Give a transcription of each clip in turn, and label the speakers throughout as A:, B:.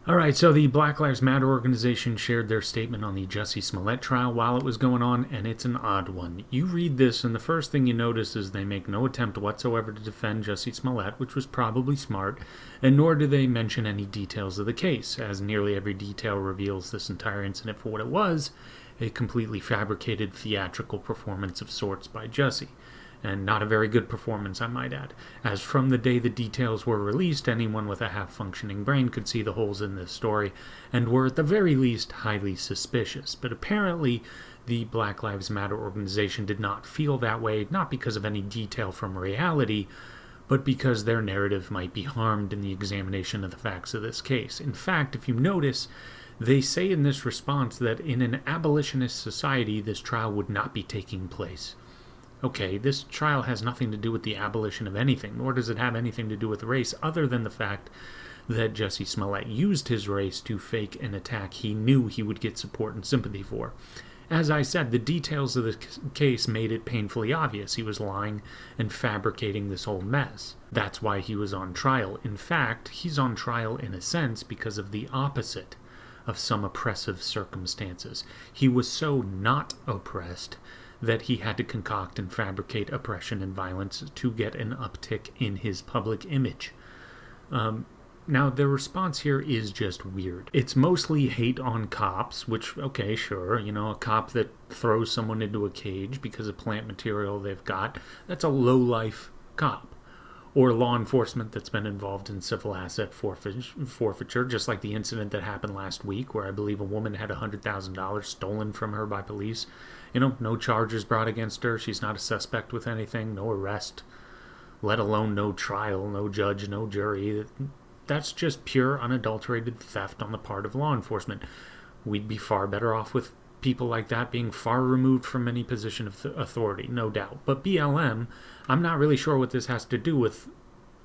A: Alright, so the Black Lives Matter organization shared their statement on the Jussie Smollett trial while it was going on, and it's an odd one. You read this, and the first thing you notice is they make no attempt whatsoever to defend Jussie Smollett, which was probably smart, and nor do they mention any details of the case, as nearly every detail reveals this entire incident for what it was, a completely fabricated theatrical performance of sorts by Jussie. And not a very good performance, I might add, as from the day the details were released, anyone with a half-functioning brain could see the holes in this story, and were at the very least highly suspicious. But apparently, the Black Lives Matter organization did not feel that way, not because of any detail from reality, but because their narrative might be harmed in the examination of the facts of this case. In fact, if you notice, they say in this response that in an abolitionist society, this trial would not be taking place. Okay, this trial has nothing to do with the abolition of anything, nor does it have anything to do with race, other than the fact that Jussie Smollett used his race to fake an attack he knew he would get support and sympathy for. As I said, the details of the case made it painfully obvious he was lying and fabricating this whole mess. That's why he was on trial. In fact, he's on trial in a sense because of the opposite of some oppressive circumstances. He was so not oppressed that he had to concoct and fabricate oppression and violence to get an uptick in his public image. Now, the response here is just weird. It's mostly hate on cops, which, okay, sure, a cop that throws someone into a cage because of plant material they've got, that's a low-life cop. Or law enforcement that's been involved in civil asset forfeiture, just like the incident that happened last week where I believe a woman had $100,000 stolen from her by police. No charges brought against her. She's not a suspect with anything, no arrest, let alone no trial, no judge, no jury. That's just pure, unadulterated theft on the part of law enforcement. We'd be far better off with people like that being far removed from any position of authority, no doubt. But BLM, I'm not really sure what this has to do with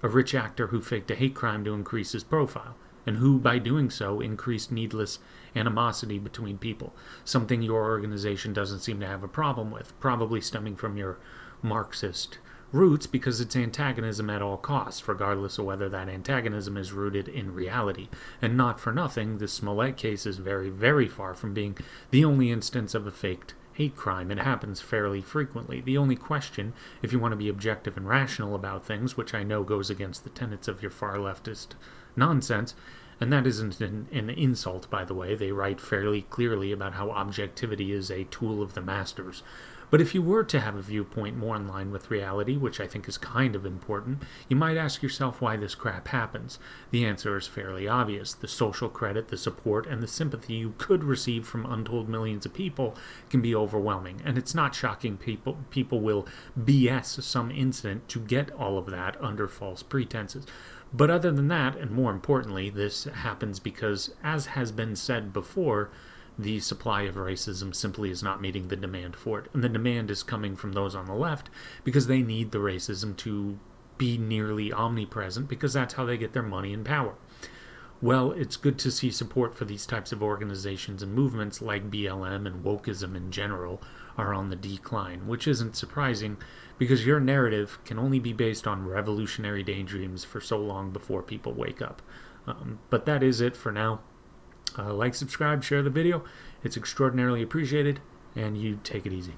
A: a rich actor who faked a hate crime to increase his profile, and who, by doing so, increased needless animosity between people, something your organization doesn't seem to have a problem with, probably stemming from your Marxist roots, because it's antagonism at all costs, regardless of whether that antagonism is rooted in reality. And not for nothing, the Smollett case is very, very far from being the only instance of a faked hate crime. It happens fairly frequently. The only question, if you want to be objective and rational about things, which I know goes against the tenets of your far leftist nonsense, and that isn't an insult, by the way. They write fairly clearly about how objectivity is a tool of the masters. But if you were to have a viewpoint more in line with reality, which I think is kind of important, you might ask yourself why this crap happens. The answer is fairly obvious. The social credit, the support, and the sympathy you could receive from untold millions of people can be overwhelming. And it's not shocking people will BS some incident to get all of that under false pretenses. But other than that, and more importantly, this happens because, as has been said before, the supply of racism simply is not meeting the demand for it. And the demand is coming from those on the left because they need the racism to be nearly omnipresent, because that's how they get their money and power. Well, it's good to see support for these types of organizations and movements like BLM and wokeism in general are on the decline, which isn't surprising because your narrative can only be based on revolutionary daydreams for so long before people wake up. But that is it for now. Like, subscribe, share the video. It's extraordinarily appreciated, and you take it easy.